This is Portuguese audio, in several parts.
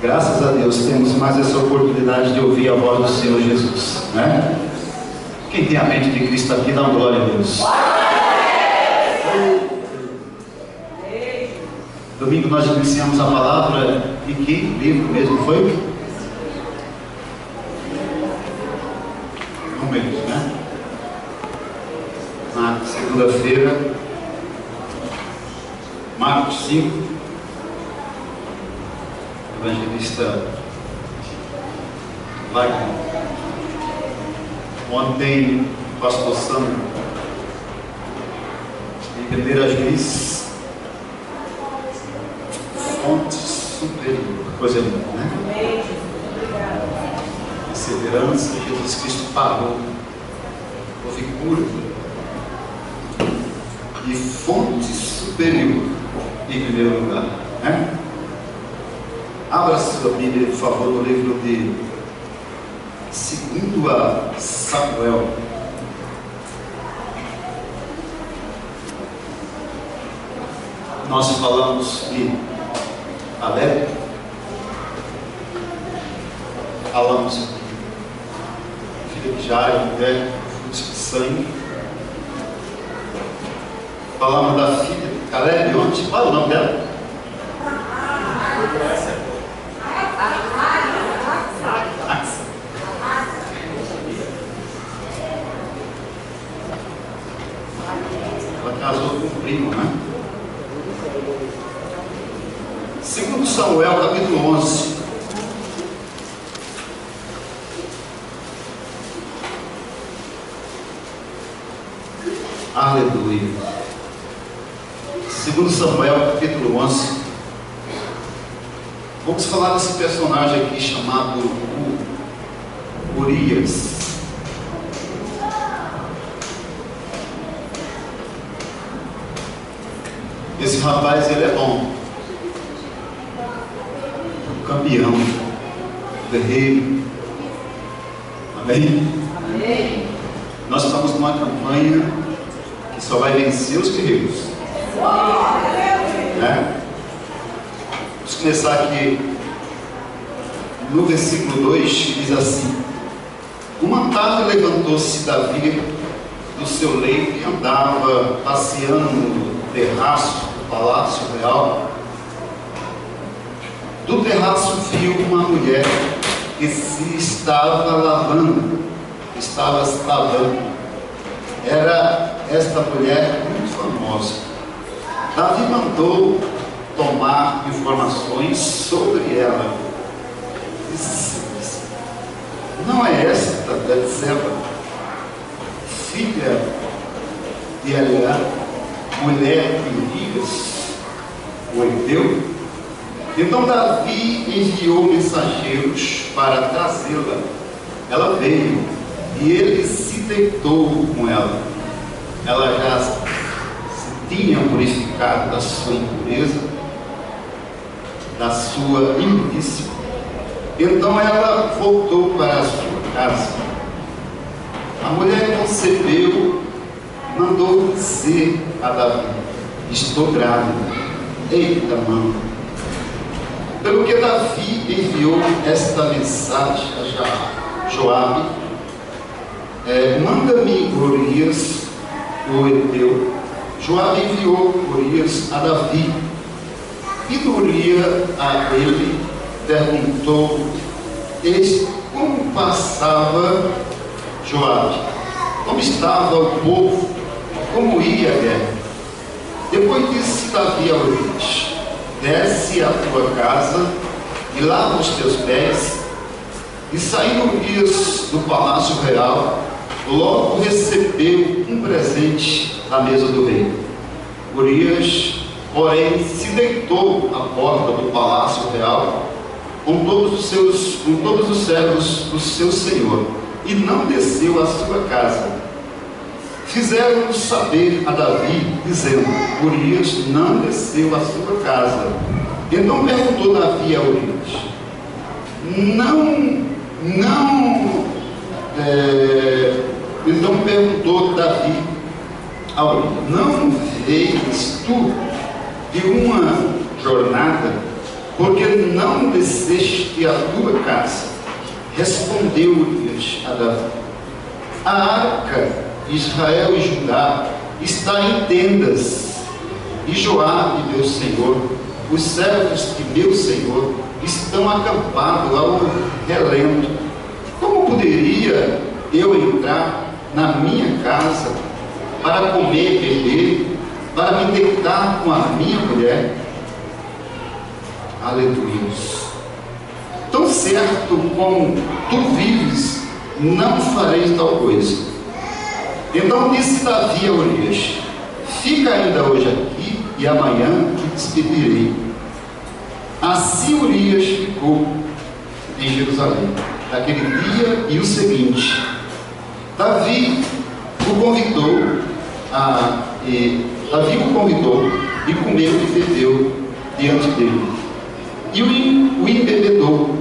Graças a Deus temos mais essa oportunidade de ouvir a voz do Senhor Jesus, né? Quem tem a mente de Cristo aqui, dá uma glória a Deus. Domingo nós iniciamos a palavra e que livro mesmo foi? Números, né? Na segunda-feira, Marcos 5. Evangelista Wagner. Ontem, o pastor Sandro, em 1 Juízes, fonte superior, coisa linda, né? Perseverança, Jesus Cristo parou, houve cura, e fonte superior, em primeiro lugar, né? Abra sua Bíblia, por favor, no livro de 2 Samuel. Nós falamos de Caleb, falamos de filha de Jairo, mulher, fruto de sangue. Falamos da filha de Caleb, ontem, qual é o nome dela? Casou com o primo, né? 2 Samuel, capítulo 11. Aleluia. 2 Samuel, capítulo 11. Vamos falar desse personagem aqui chamado Urias. Esse rapaz, ele é bom, campeão, guerreiro, amém? Amém. Nós estamos numa campanha que só vai vencer os guerreiros, né? Vamos começar aqui no versículo 2, diz assim: uma tarde levantou-se Davi do seu leito e andava passeando no terraço do palácio real. Do terraço viu uma mulher que se estava lavando. Era esta mulher muito famosa. Davi mandou tomar informações sobre ela. Disse: não é esta Betseba, filha de Eliá, mulher de Urias, o Heteu? Então Davi enviou mensageiros para trazê-la. Ela veio e ele se deitou com ela. Ela já se tinha purificado da sua impureza, da sua imundícia. Então ela voltou para a sua casa. A mulher concebeu, mandou dizer a Davi: estou grávida. Eita, mano! Pelo que Davi enviou esta mensagem a Joabe: manda-me Urias, o Heteu. Joabe enviou Urias a Davi. E Urias a ele perguntou como passava Joabe, como estava o povo, como ia a guerra. Depois disse Davi a Urias: desce à tua casa e lava os teus pés. E saindo Urias do palácio real, logo recebeu um presente da mesa do rei. Urias, porém, se deitou à porta do palácio real com todos os servos do seu senhor, e não desceu à sua casa. Fizeram saber a Davi, dizendo: Urias não desceu à sua casa. Então perguntou Davi a Urias: então perguntou Davi a Urias: não vês tu de uma jornada porque não desceste a tua casa. Respondeu Urias a Davi: a arca de Israel e Judá está em tendas, e Joabe, meu senhor, os servos de meu senhor, estão acampados ao relento. Como poderia eu entrar na minha casa para comer e beber, para me deitar com a minha mulher? Aleluia. Tão certo como tu vives, não farei tal coisa. Então disse Davi a Urias: fica ainda hoje aqui, e amanhã te despedirei. Assim Urias ficou em Jerusalém naquele dia e o seguinte. Davi o convidou e comeu e bebeu diante dele, e o embebedou.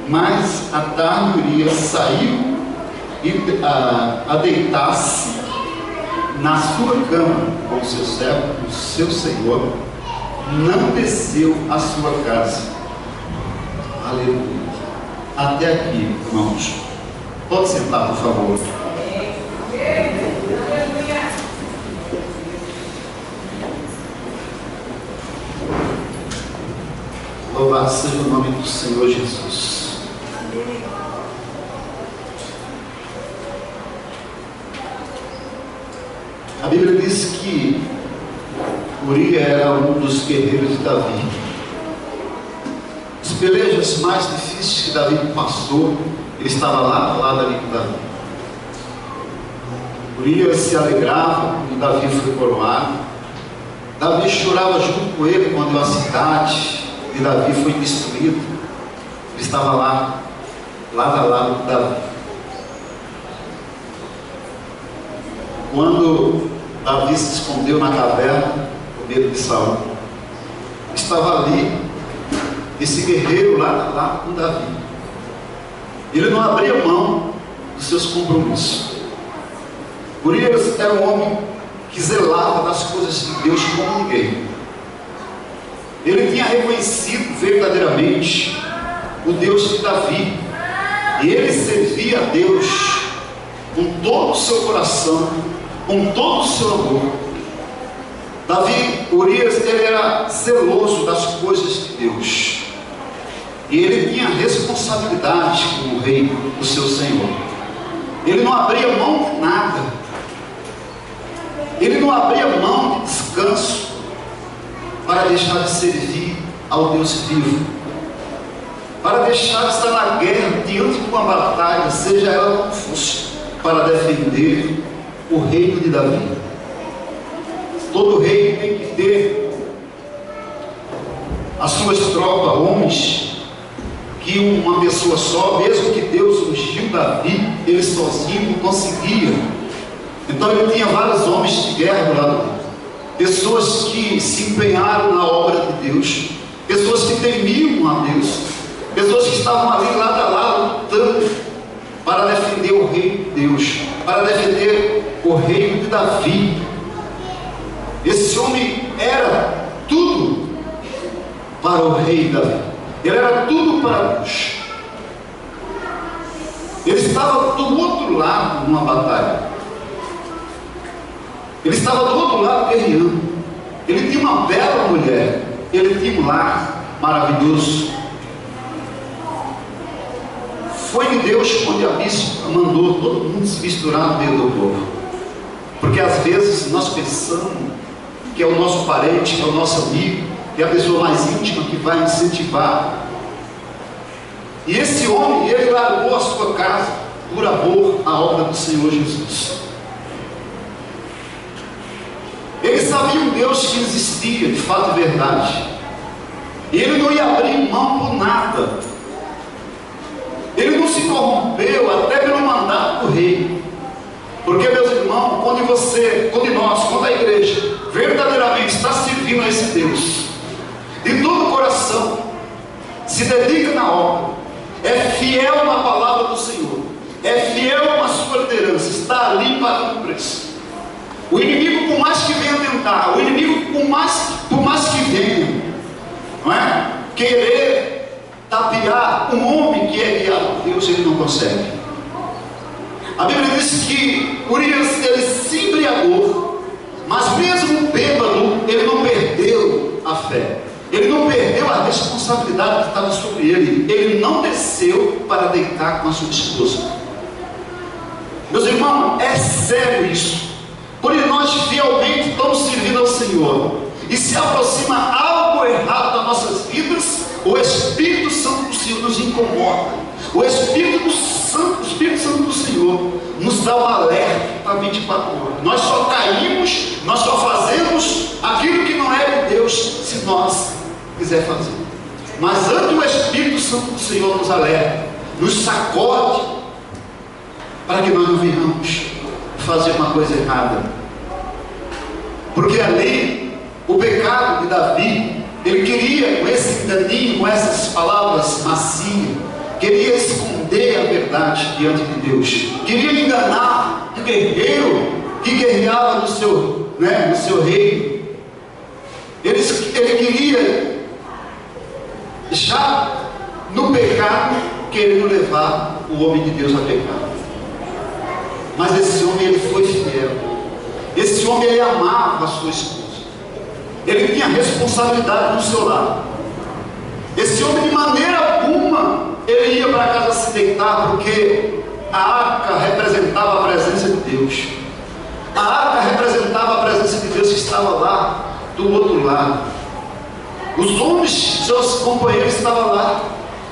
Mas à tarde Urias saiu a deitar-se na sua cama com seu servo, o seu senhor, não desceu à sua casa. Aleluia. Até aqui, irmãos. Pode sentar, por favor. Louvado seja o nome do Senhor Jesus. A Bíblia diz que Urias era um dos guerreiros de Davi. As pelejas mais difíceis que Davi passou, ele estava lá ao lado ali com Davi. Urias se alegrava quando Davi foi coroado. Davi chorava junto com ele quando a cidade de Davi foi destruída. Ele estava lá, lado a lado com Davi. Quando Davi se escondeu na caverna com medo de Saul, estava ali esse guerreiro lá com Davi. Ele não abria mão dos seus compromissos. Urias era um homem que zelava das coisas de Deus como ninguém. Ele tinha reconhecido verdadeiramente o Deus de Davi, e ele servia a Deus com todo o seu coração, com todo o seu amor. Urias, ele era zeloso das coisas de Deus, e ele tinha responsabilidade como rei do seu Senhor. Ele não abria mão de nada. Ele não abria mão de descanso para deixar de servir ao Deus vivo, para deixar de estar na guerra diante de uma batalha, seja ela como fosse, para defender o reino de Davi. Todo rei tem que ter as suas tropas, homens, que uma pessoa só, mesmo que Deus ungiu Davi, ele sozinho não conseguia. Então ele tinha vários homens de guerra do lado dele, pessoas que se empenharam na obra de Deus, pessoas que temiam a Deus, pessoas que estavam ali lado a lado lutando para defender o reino de Deus, para defender o reino de Davi. Esse homem era tudo para o rei Davi, ele era tudo para Deus. Ele estava do outro lado numa batalha, ele estava do outro lado guerreando. Ele tinha uma bela mulher, ele tinha um lar maravilhoso. Foi de Deus quando a bispa mandou todo mundo se misturar no meio do povo, porque às vezes nós pensamos que é o nosso parente, que é o nosso amigo, que é a pessoa mais íntima que vai incentivar. E esse homem, ele largou a sua casa por amor à obra do Senhor Jesus. Ele sabia um Deus que existia, de fato e verdade. E ele não ia abrir mão por nada. Ele não se corrompeu até pelo mandato do rei. Porque, meus irmãos, quando a igreja verdadeiramente está servindo a esse Deus, de todo o coração, se dedica na obra, é fiel na palavra do Senhor, é fiel na sua liderança, está ali para cumprir. O inimigo, por mais que venha tentar, o inimigo, por mais que venha, não é? querer tapear um homem que é guiado por Deus, ele não consegue. A Bíblia diz que Urias, ele se embriagou, mas mesmo bêbado, ele não perdeu a fé. Ele não perdeu a responsabilidade que estava sobre ele. Ele não desceu para deitar com a sua esposa. Meus irmãos, é sério isso. Porque nós fielmente estamos servindo ao Senhor, e se aproxima algo errado das nossas vidas, o Espírito Santo do Senhor nos incomoda. O Espírito Santo do Senhor nos dá um alerta para 24 horas. Nós só caímos, nós só fazemos aquilo que não é de Deus, se nós quiser fazer. Mas antes o Espírito Santo do Senhor nos alerta, nos sacode, para que nós não venhamos fazer uma coisa errada. Porque ali, o pecado de Davi, ele queria, com esse enganinho, com essas palavras macias, queria esconder a verdade diante de Deus, queria enganar um guerreiro que guerreava no seu reino. Ele queria, já no pecado, querendo levar o homem de Deus a pecar. Mas esse homem, ele foi fiel. Esse homem, ele amava a sua esposa. Ele tinha responsabilidade no seu lado. Esse homem, de maneira alguma, ele ia para casa se deitar, porque a arca representava a presença de Deus. A arca representava a presença de Deus que estava lá do outro lado. Os homens, seus companheiros, estavam lá.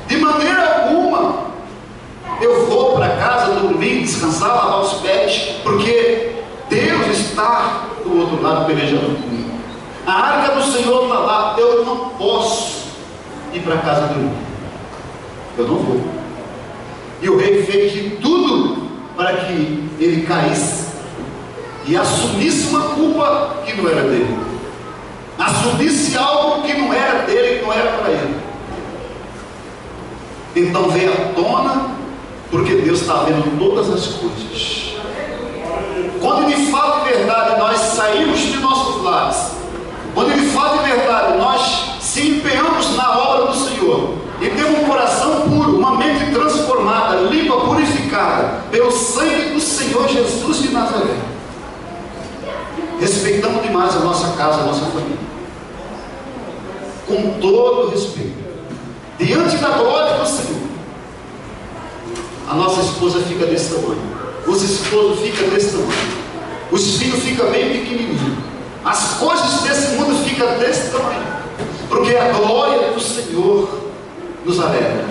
De maneira alguma eu vou para casa dormir, descansar, lavar os pés, porque Deus está do outro lado pelejando comigo. A arca do Senhor está lá. Eu não posso ir para casa dormir. Eu não vou. E o rei fez de tudo para que ele caísse e assumisse uma culpa que não era dele, assumisse algo que não era dele, que não era para ele. Então veio à tona, porque Deus está vendo todas as coisas. Quando de fato e verdade nós saímos de nossos lares, quando de fato e verdade nós se empenhamos na obra do Senhor e temos um coração puro, uma mente transformada, limpa, purificada pelo sangue do Senhor Jesus de Nazaré, respeitamos demais a nossa casa, a nossa família, com todo respeito, diante da glória do Senhor. A nossa esposa fica desse tamanho, os esposos ficam desse tamanho, os filhos ficam bem pequenininhos, as coisas desse mundo ficam desse tamanho, porque a glória do Senhor nos alegra,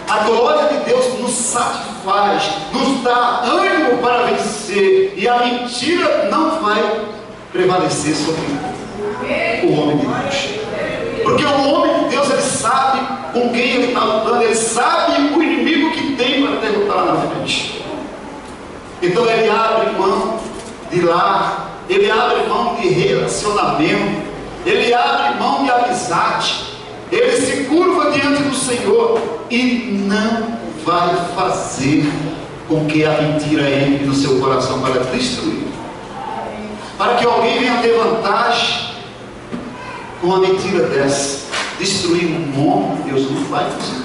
a glória de Deus nos satisfaz, nos dá ânimo para vencer, e a mentira não vai prevalecer sobre o homem de Deus. Porque o homem de Deus, ele sabe com quem ele está lutando, ele sabe o inimigo que tem para derrotar lá na frente. Então ele abre mão de lar, ele abre mão de relacionamento, ele abre mão de amizade, ele se curva diante do Senhor e não vai fazer com que a mentira entre no seu coração para destruir, para que alguém venha ter vantagem com uma mentira dessa, destruir um nome de Deus. Não vai fazer.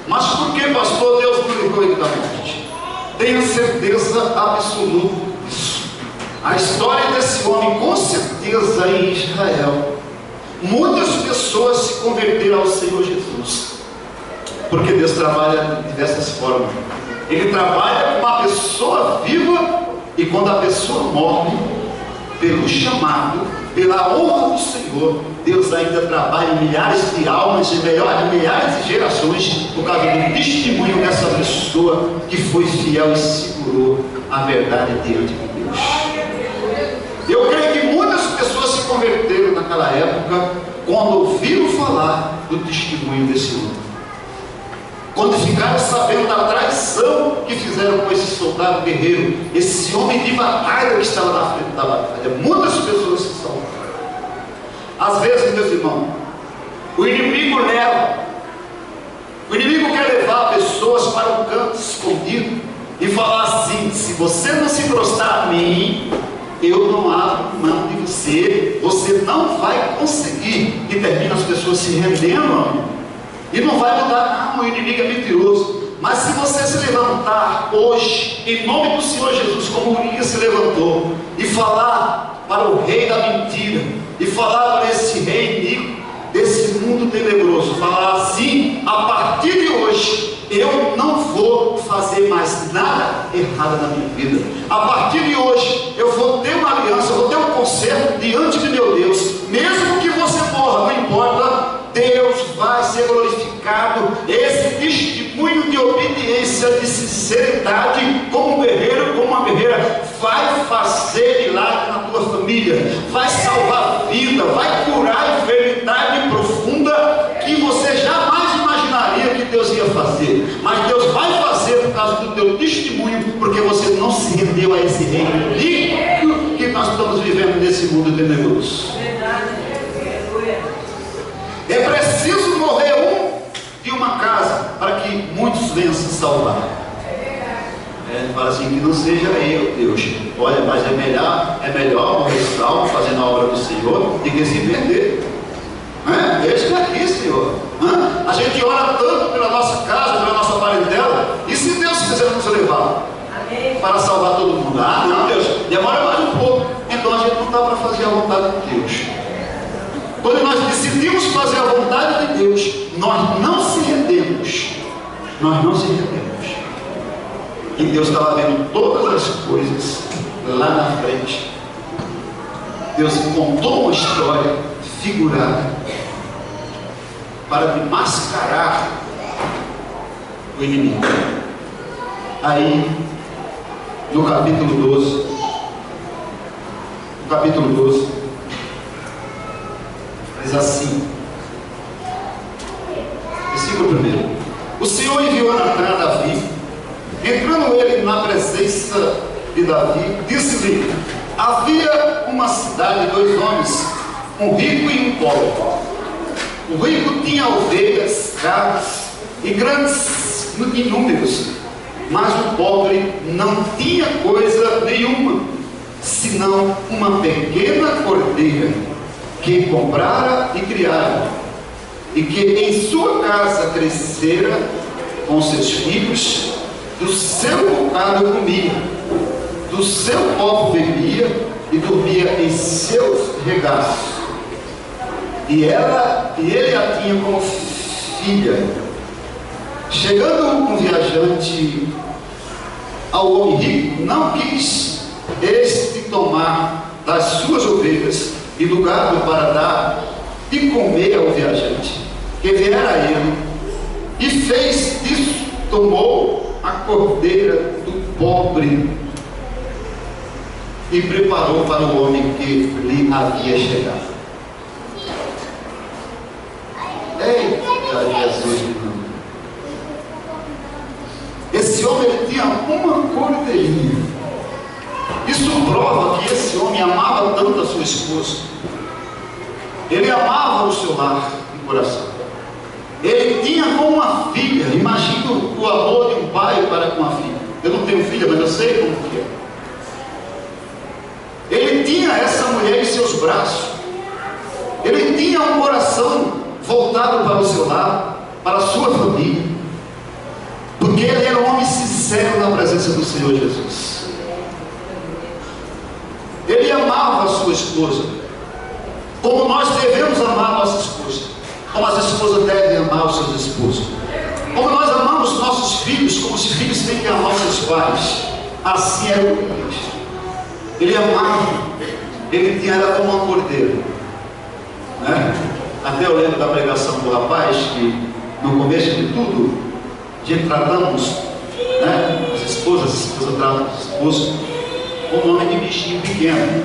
Mas por que, pastor, Deus não livrou ele da morte? Tenho certeza absoluta disso. A história desse homem, com certeza, em Israel, muitas pessoas se converteram ao Senhor Jesus, porque Deus trabalha de diversas formas. Ele trabalha com uma pessoa viva, e quando a pessoa morre, pelo chamado, pela honra do Senhor, Deus ainda trabalha em milhares de almas, em milhares de gerações, por causa do testemunho dessa pessoa que foi fiel e segurou a verdade diante de Deus. Eu creio que muitas pessoas se converteram naquela época, quando ouviram falar do testemunho desse homem, quando ficaram sabendo da traição que fizeram com esse soldado guerreiro, esse homem de batalha que estava na frente da batalha. Muitas pessoas se salvaram. Às vezes, meus irmãos, o inimigo quer levar pessoas para um canto escondido e falar assim: se você não se prostrar a mim, eu não abro mão de você, você não vai conseguir. que termina as pessoas se rendendo, e não vai mudar, não, o inimigo é mentiroso. Mas se você se levantar hoje, em nome do Senhor Jesus, como Urias se levantou, e falar para o rei da mentira, e falar para esse rei inimigo, desse mundo tenebroso, falar assim: a partir de hoje, eu não vou fazer mais nada errado na minha vida. A partir de hoje, eu vou ter uma aliança, eu vou ter um conserto diante de meu Deus. Mesmo que você morra, não importa, Deus vai ser glorificado. Esse testemunho de obediência, de sinceridade, como um guerreiro, como uma guerreira, vai fazer milagre na tua família, vai salvar a vida, vai curar a enfermidade profunda que você jamais imaginaria que Deus ia fazer. Mas Deus vai fazer por causa do teu testemunho, porque você não se rendeu a esse reino líquido que nós estamos vivendo nesse mundo tenebroso. É preciso morrer um de uma casa para que muitos venham se salvar. Fala assim: que não seja eu, Deus. Olha, mas é melhor morrer salvo fazendo a obra do Senhor do que se perder. Deixa aqui, Senhor. A gente ora tanto pela nossa casa, pela nossa parentela, e se Deus quiser nos levar para salvar todo mundo? Ah, não, Deus, demora mais um pouco. Então a gente não está para fazer a vontade de Deus. Quando nós decidimos fazer a vontade de Deus, nós não se rendemos. Nós não se rendemos. E Deus estava vendo todas as coisas lá na frente. Deus contou uma história figurada para mascarar o inimigo. Aí, no capítulo 12, diz assim, versículo 1: o Senhor enviou Natan a Davi. Entrando ele na presença de Davi, disse-lhe: havia uma cidade de 2 homens, um rico e um pobre. O rico tinha ovelhas, cabras e grandes em números, mas o pobre não tinha coisa nenhuma, senão uma pequena cordeira que comprara e criara, e que em sua casa crescera com seus filhos. Do seu bocado comia, do seu copo bebia e dormia em seus regaços. E ele a tinha como filha. Chegando um viajante ao homem rico, não quis este tomar das suas ovelhas e do gado para dar de comer ao viajante que viera a ele, e fez disso, tomou a cordeira do pobre e preparou para o homem que lhe havia chegado. Eita Jesus! Esse homem, ele tinha uma cordeirinha. Isso prova que esse homem amava tanto a sua esposa. Ele amava o seu lar de coração. Ele tinha como uma filha. Imagina o amor de um pai para com a filha. Eu não tenho filha, mas eu sei como que é. Ele tinha essa mulher em seus braços. Ele tinha um coração voltado para o seu lar, para a sua família, porque ele era um homem sincero na presença do Senhor Jesus. Ele amava a sua esposa, como nós devemos amar a nossa esposa, como as esposas devem amar os seus esposos, como nós amamos nossos filhos, como os filhos têm que amar os seus pais. Assim era o Cristo. Ele amava, ele tinha ela como uma cordeira, né? Até eu lembro da pregação do rapaz, que no começo de tudo, a gente tratamos, né? As esposas tratam os esposos com o nome de bichinho pequeno,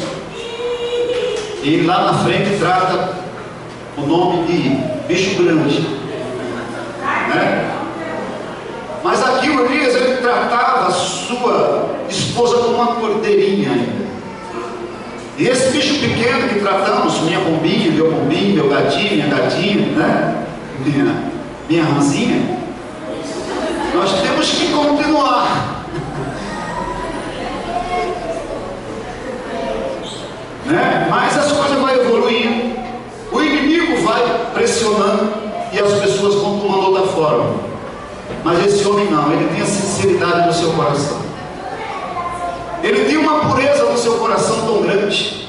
e lá na frente trata o nome de bicho grande, né? Mas aqui o Urias, ele tratava a sua esposa como uma cordeirinha ainda. E esse bicho pequeno que tratamos, minha pombinha, meu gatinho, minha gatinha, né? Minha ranzinha, nós temos que continuar, né? Mas as coisas vão evoluindo, o inimigo vai vai pressionando e as pessoas vão tomando outra forma. Mas esse homem não, ele tem a sinceridade no seu coração. Ele tinha uma pureza no seu coração tão grande,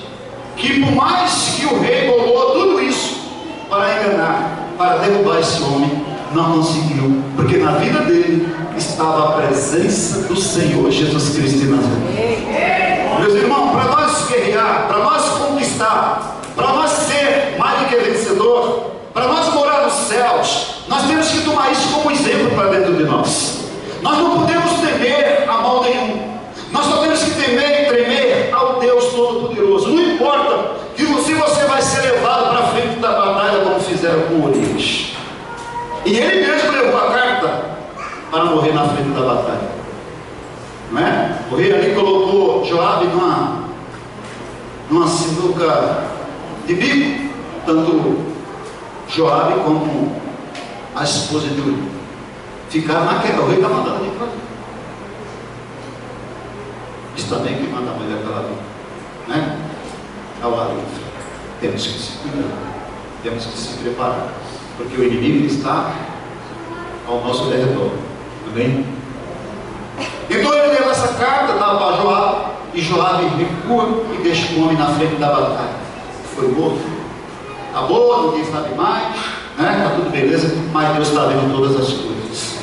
que por mais que o rei bolou tudo isso para enganar, para derrubar esse homem, não conseguiu, porque na vida dele estava a presença do Senhor Jesus Cristo de Nazaré. Meus irmãos, para nós guerrear, para nós conquistar, para nós ser mais do que vencedor, para nós morar nos céus, nós temos que tomar isso como exemplo para dentro de nós. Nós não podemos temer a mal nenhum. Nós só temos que temer e tremer ao Deus Todo-Poderoso. Não importa que se você vai ser levado para frente da batalha, como fizeram com Urias. E ele mesmo levou a carta para morrer na frente da batalha. Não é? O rei ali colocou Joabe numa sinuca de bico, tanto Joabe como a esposa de Urias ficaram naquela. O rei está mandando de fazer. Isso também que manda a mulher calada, né? Ao ar livre. Temos que se cuidar, temos que se preparar, porque o inimigo está ao nosso derredor. Amém? Então ele leva essa carta, dá para Joabe, e Joabe recua e deixa o homem na frente da batalha. Foi morto. Acabou, ninguém sabe mais, né? Está tudo beleza, mas Deus está vendo todas as coisas.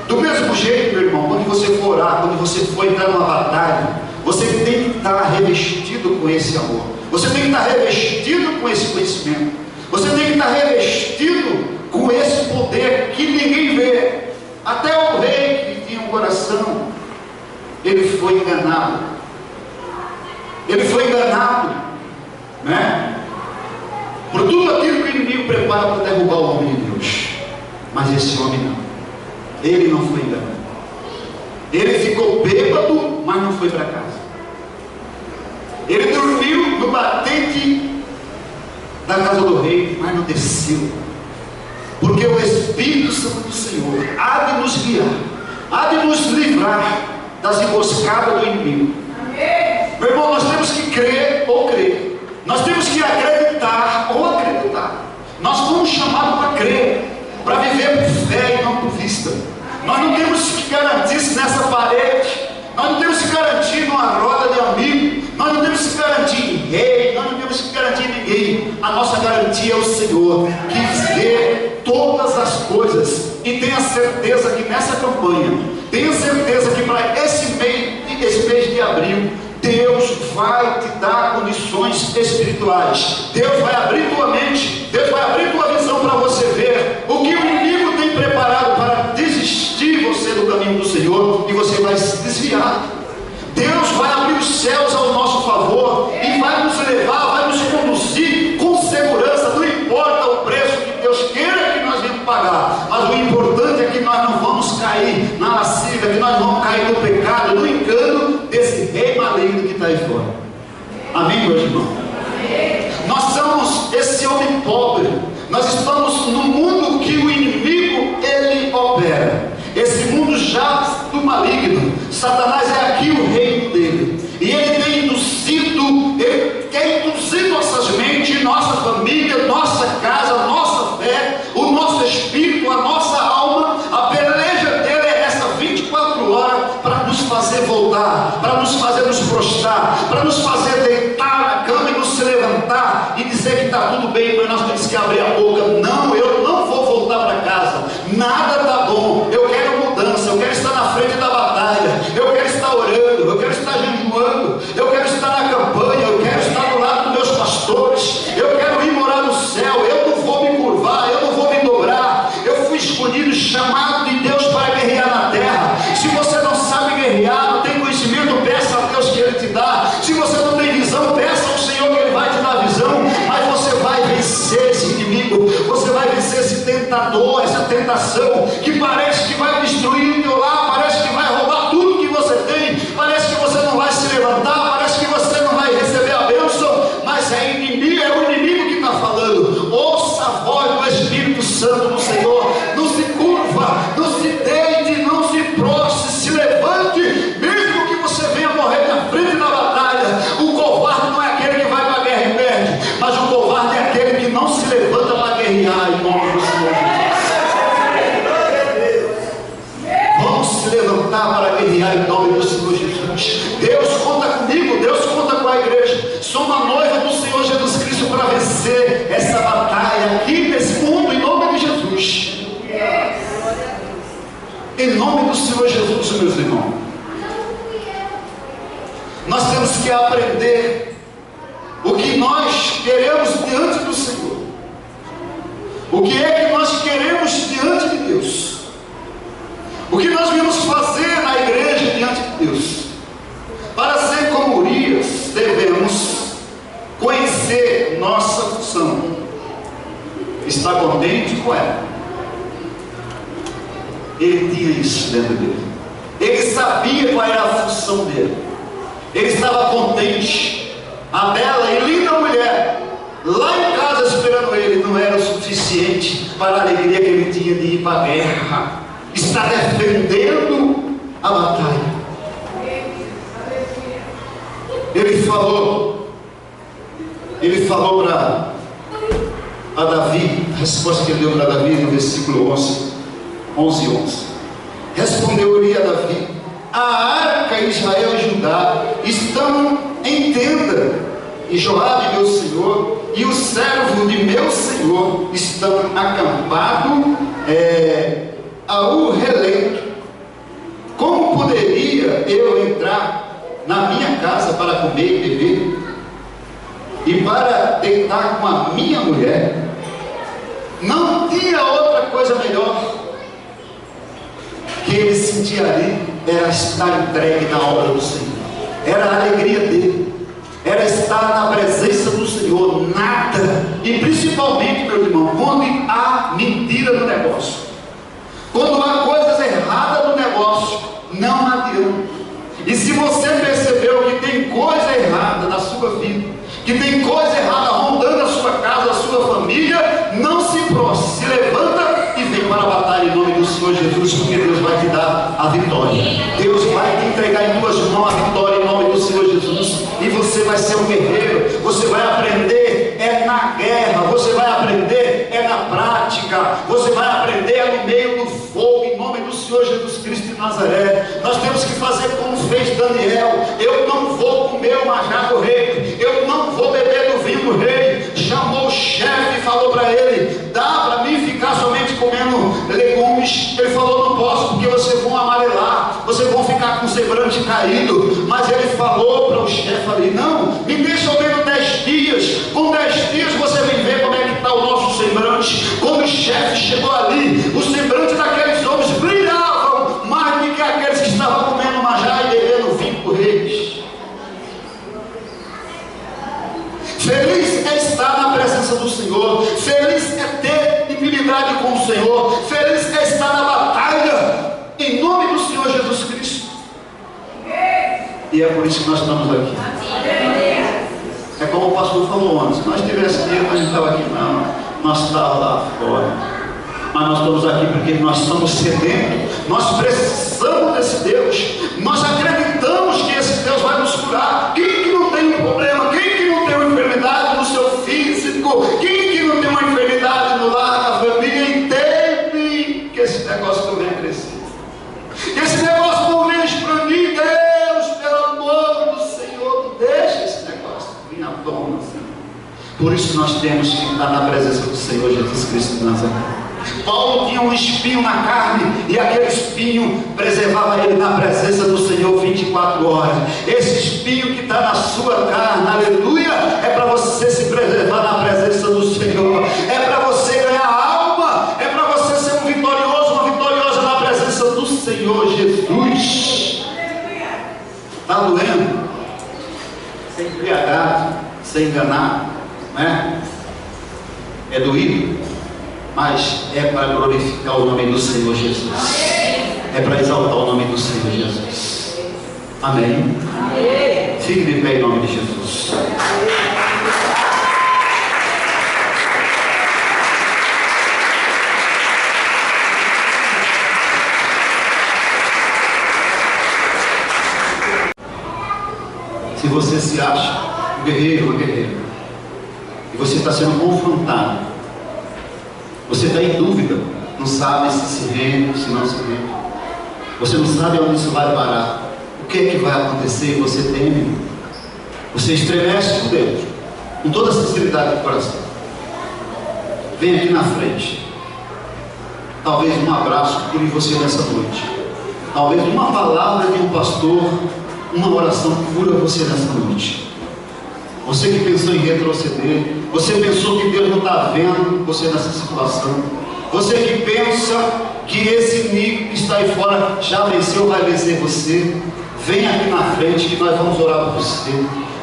Do mesmo jeito, meu irmão, quando você for orar, quando você for entrar numa batalha, você tem que estar revestido com esse amor. Você tem que estar revestido com esse conhecimento. Você tem que estar revestido com esse poder que ninguém vê. Até o rei que tinha um coração, ele foi enganado. Ele foi enganado, né? Por tudo aquilo que o inimigo prepara para derrubar o homem de Deus. Mas esse homem não. Ele não foi enganado. Ele ficou bêbado, mas não foi para casa. Ele dormiu no batente da casa do rei, mas não desceu. Porque o Espírito Santo do Senhor há de nos guiar, há de nos livrar das emboscadas do inimigo. Meu irmão, nós temos que crer ou crer. Nós temos que acreditar ou acreditar. Nós fomos chamados para crer, para viver por fé e não por vista. Nós não temos que garantir-se nessa parede, nós não temos que garantir numa roda de amigos, nós não temos que garantir em rei, nós não temos que garantir em ninguém. A nossa garantia é o Senhor, que vê todas as coisas. E tenha certeza que nessa campanha, tenha certeza que para esse mês de abril, Deus vai te dar condições espirituais. Deus vai abrir tua mente, Deus vai abrir tua visão para você ver o que o inimigo tem preparado para desistir você do caminho do Senhor, e você vai se desviar. Deus vai abrir os céus ao nosso favor e vai nos levar, vai nos conduzir com segurança. Não importa o preço que Deus queira que nós venhamos pagar, mas o importante é que nós não vamos cair na lascívia, que nós não vamos cair no pecado, no engano desse rei maligno que está aí fora. Amém, meus irmãos? Nós somos esse homem pobre. Nós estamos no mundo que o inimigo ele opera. Esse mundo já do maligno. Satanás é aqui o reino dele. E ele tem induzido, ele quer induzir nossas mentes, nossa família, nossa casa, nossa fé, o nosso espírito, a nossa alma. A peleja dele é essa 24 horas para nos fazer voltar, para nos fazer nos prostrar, para nos fazer deitar na cama e nos levantar e dizer que está tudo bem, mas nós temos que abrir a boca. Não, eu não vou voltar para casa, nada está bom, eu quero mudança, eu quero estar na frente da batalha, eu quero estar orando, eu quero estar jejuando, eu quero estar na campanha, eu quero estar do lado dos meus pastores, eu quero ir morar no céu, eu não vou me curvar, eu não vou me dobrar. Eu fui escolhido, chamado de Deus para guerrear na terra. Se você não sabe guerrear, não tem conhecimento, peça a Deus que Ele te dá. Se você não tem visão, peça ao Senhor que Ele vai te dar visão. Mas você vai vencer esse inimigo, você vai vencer esse tentador, essa tentação que parece que vai destruir o teu lar, parece que vai roubar tudo que você tem, parece que você não vai se levantar, parece que você não vai receber a bênção, mas é o inimigo que está falando. Ouça a voz do Espírito Santo do Senhor. Não se curva, não se deite, não se prostre, se levante, mesmo que você venha morrer na frente da batalha. O covarde não é aquele que vai para a guerra e perde, mas o covarde é aquele que não se levanta para sou uma noiva do Senhor Jesus Cristo para vencer essa batalha aqui nesse mundo, em nome de Jesus. Em nome do Senhor Jesus, meus irmãos. Nós temos que aprender o que nós queremos diante do Senhor. O que é que nós queremos diante de Deus? O que nós viemos fazer na igreja diante de Deus? Para ser como Urias, devemos conhecer nossa função. Está contente com ela? Ele tinha isso dentro dele. Ele sabia qual era a função dele. Ele estava contente. A bela e linda mulher lá em casa esperando ele não era o suficiente para a alegria que ele tinha de ir para a guerra. Está defendendo a batalha. Ele falou para Davi, a resposta que ele deu para Davi no versículo 11. Respondeu Urias a Davi: a arca Israel e Judá estão em tenda, e Joabe meu senhor e o servo de meu senhor estão acampados ao relento. Como poderia eu entrar na minha casa para comer e beber, e para deitar com a minha mulher? Não tinha outra coisa melhor que ele sentia ali, era estar entregue na obra do Senhor, era a alegria dele, era estar na presença do Senhor. Nada, e principalmente, meu irmão, quando há mentira no negócio, quando há coisas erradas no negócio, não adianta. E se você percebeu que tem coisa errada na sua vida, que tem coisa errada rondando a sua casa, a sua família, não se prostre, se levanta e vem para a batalha em nome do Senhor Jesus, porque Deus vai te dar a vitória. Deus vai te entregar em tuas mãos a vitória em nome do Senhor Jesus, e você vai ser um guerreiro. Você vai aprender na guerra, você vai aprender na prática, você vai aprender no meio do fogo, em nome do Senhor Jesus Cristo de Nazaré. Nós temos que fazer como fez Daniel. Eu não vou comer o manjar do rei, eu não vou beber do vinho do rei. Chamou o chefe e falou para ele: dá para mim ficar somente comendo legumes? Ele falou: não posso, porque vocês vão amarelar, vocês vão ficar com o semblante caído. Mas ele falou para o chefe ali: não, me deixa ao menos 10 dias, com 10 dias você vem ver como é que está o nosso semblante. Quando o chefe chegou ali, o semblante daqueles homens brilhavam mais do que aqueles que estavam comendo manjar e bebendo vinho por reis. Feliz é estar na presença do Senhor, feliz é ter intimidade com o Senhor, feliz é estar na batalha em nome do Senhor Jesus Cristo. E é por isso que nós estamos aqui. É como o pastor falou antes: se nós tivéssemos dinheiro, nós não estávamos aqui, não, nós estávamos lá fora. Mas nós estamos aqui porque nós estamos sedentos, nós precisamos desse Deus, nós acreditamos que esse Deus vai nos curar. Quem que não tem um problema? Quem que não tem uma enfermidade no seu físico? Quem que não tem uma enfermidade no lar, na família? Entende que esse negócio não vem crescer, que esse negócio não vem expandir. Deus, pelo amor do Senhor, não deixa esse negócio vir à tona, Senhor. Por isso nós temos que estar na presença do Senhor Jesus Cristo de Nazaré. Paulo tinha um espinho na carne, e aquele espinho preservava ele na presença do Senhor 24 horas. Esse espinho que está na sua carne, aleluia, é para você se preservar na presença do Senhor, é para você ganhar alma, é para você ser um vitorioso, uma vitoriosa na presença do Senhor Jesus. Está doendo? Ser embriagado, ser enganado, né? É doído, mas é para glorificar o nome do Senhor Jesus, é para exaltar o nome do Senhor Jesus. Amém? Amém. Fique de pé em nome de Jesus. Se você se acha um guerreiro, uma guerreira, e você está sendo confrontado, você está em dúvida, não sabe se rende, se não se rende, você não sabe onde isso vai parar, o que é que vai acontecer, você teme, você estremece por dentro, com toda a sinceridade do coração, vem aqui na frente. Talvez um abraço cure você nessa noite. Talvez uma palavra de um pastor, uma oração cura você nessa noite. Você que pensou em retroceder, você pensou que Deus não está vendo você nessa situação, você que pensa que esse inimigo que está aí fora já venceu, vai vencer você, vem aqui na frente que nós vamos orar por você.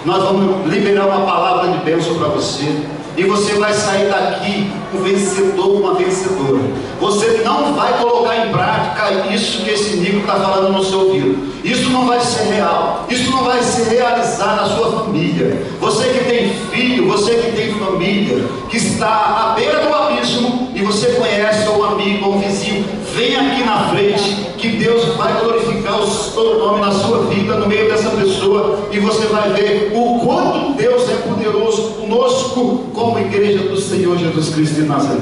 Nós vamos liberar uma palavra de bênção para você, e você vai sair daqui um vencedor, uma vencedora. Você não vai colocar em prática isso que esse inimigo está falando no seu ouvido. Isso não vai ser real, isso não vai se realizar na sua família. Você que tem filho, você que tem família, que está à beira do abismo, e você conhece ou um amigo ou um vizinho, vem aqui na frente, que Deus vai glorificar o seu nome na sua vida, no meio dessa pessoa, e você vai ver o quanto Deus é poderoso conosco, como igreja do Senhor Jesus Cristo de Nazaré.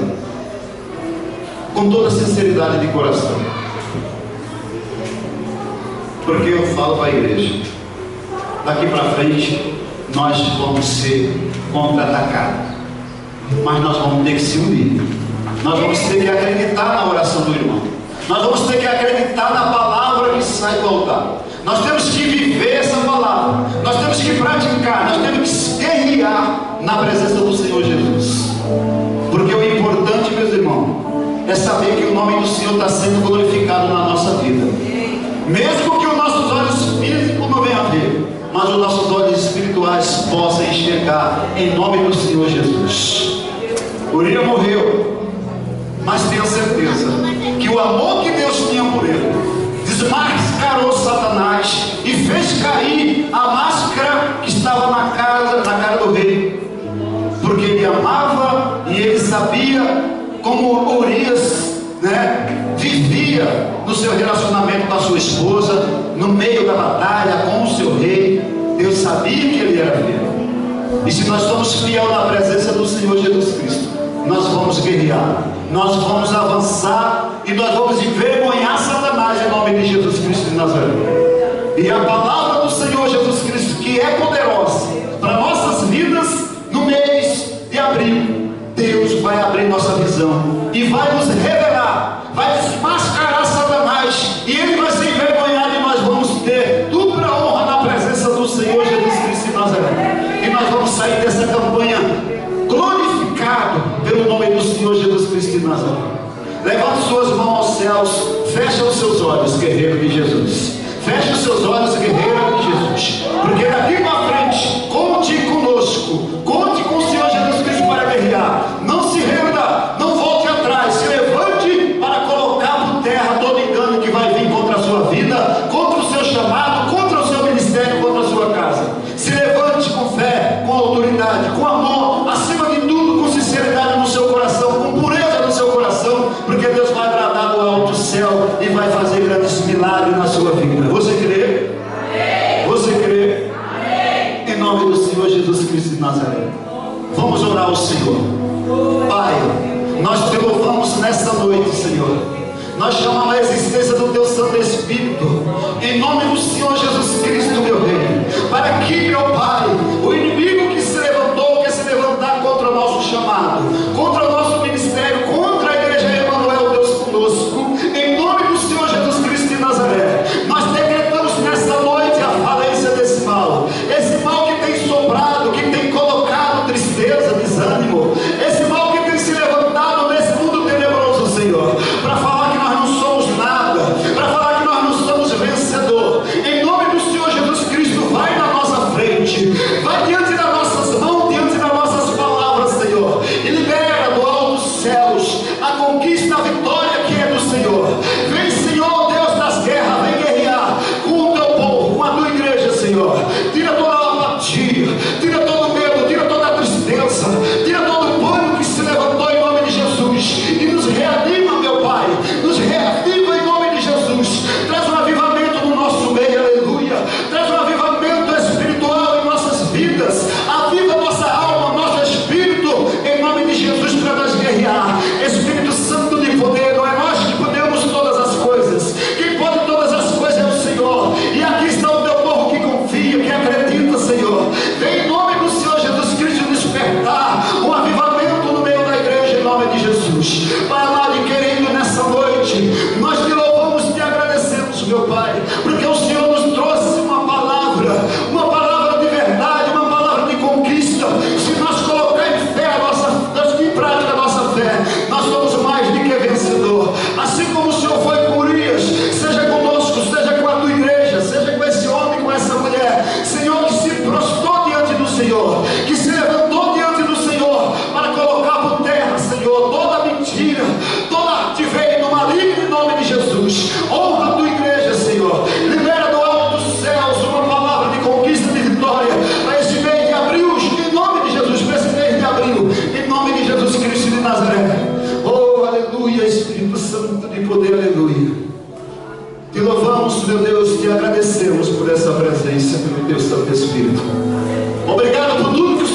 Com toda sinceridade de coração, porque eu falo para a igreja, daqui para frente nós vamos ser contra-atacados, mas nós vamos ter que se unir, nós vamos ter que acreditar na oração do irmão, nós vamos ter que acreditar na palavra que sai do altar, nós temos que viver essa palavra, nós temos que praticar, nós temos que guerrear na presença do Senhor Jesus, porque o importante, meus irmãos, é saber que o nome do Senhor está sendo glorificado na nossa vida, mesmo que os nossos olhos físicos não venham a ver, mas os nossos olhos espirituais possam enxergar, em nome do Senhor Jesus. Urias morreu, mas tenha certeza que o amor que Deus tinha por ele desmascarou Satanás e fez cair a máscara que estava na cara do rei, porque ele amava e ele sabia como Urias, vivia no seu relacionamento com a sua esposa, no meio da batalha com o seu rei. Deus sabia que ele era fiel, e se nós somos fiel na presença do Senhor Jesus Cristo, nós vamos guerrear, nós vamos avançar, e nós vamos envergonhar Satanás em nome de Jesus Cristo de Nazaré. E a palavra do Senhor Jesus Cristo, que é poderosa para nossas vidas, no mês de abril, Deus vai abrir nossa visão e vai nos revelar, vai desmascarar Satanás, e ele vai ser envergonhado, e nós vamos ter dupla honra na presença do Senhor Jesus Cristo de Nazaré. E nós vamos sair dessa campanha glorificado pelo nome do Senhor Jesus Cristo de Nazaré. Levante suas mãos aos céus, feche os seus olhos, guerreiro de Jesus. Feche os seus olhos, guerreiro de Jesus, porque daqui para frente, conte conosco, conte com o Senhor Jesus Cristo para guerrear. Não se renda, não volte atrás, se levante para colocar por terra todo engano que vai vir contra a sua vida, contra o seu chamado, contra o seu ministério, contra a sua casa. Se levante com fé, com autoridade, com amor, acima de tudo, com sinceridade no seu coração, com pureza no seu coração, porque Deus vai agradar do alto céu e vai fazer grandes milagres na sua vida. Você crê? Amém. Você crê? Amém. Em nome do Senhor Jesus Cristo de Nazaré, vamos orar ao Senhor. Pai, nós te louvamos nesta noite, Senhor. Nós chamamos a existência do Teu Santo Espírito, em nome do Senhor Jesus Cristo, meu Rei, para que, meu Pai, o inimigo que se levantou, que se levantar contra o nosso chamado, contra o nosso ministério, contra a igreja Emanuel, Deus conosco, em nome do Senhor Jesus Cristo de Nazaré, nós decretamos nesta noite a falência desse mal, esse mal que tem sobrado, que tem colocado tristeza, desânimo, esse mal que tem se levantado nesse mundo tenebroso, Senhor, para falar que nós não somos nada, para falar que nós não somos vencedor. Em nome do Senhor Jesus poder, aleluia. Te louvamos, meu Deus, te agradecemos por essa presença, pelo teu Santo Espírito. Obrigado por tudo que o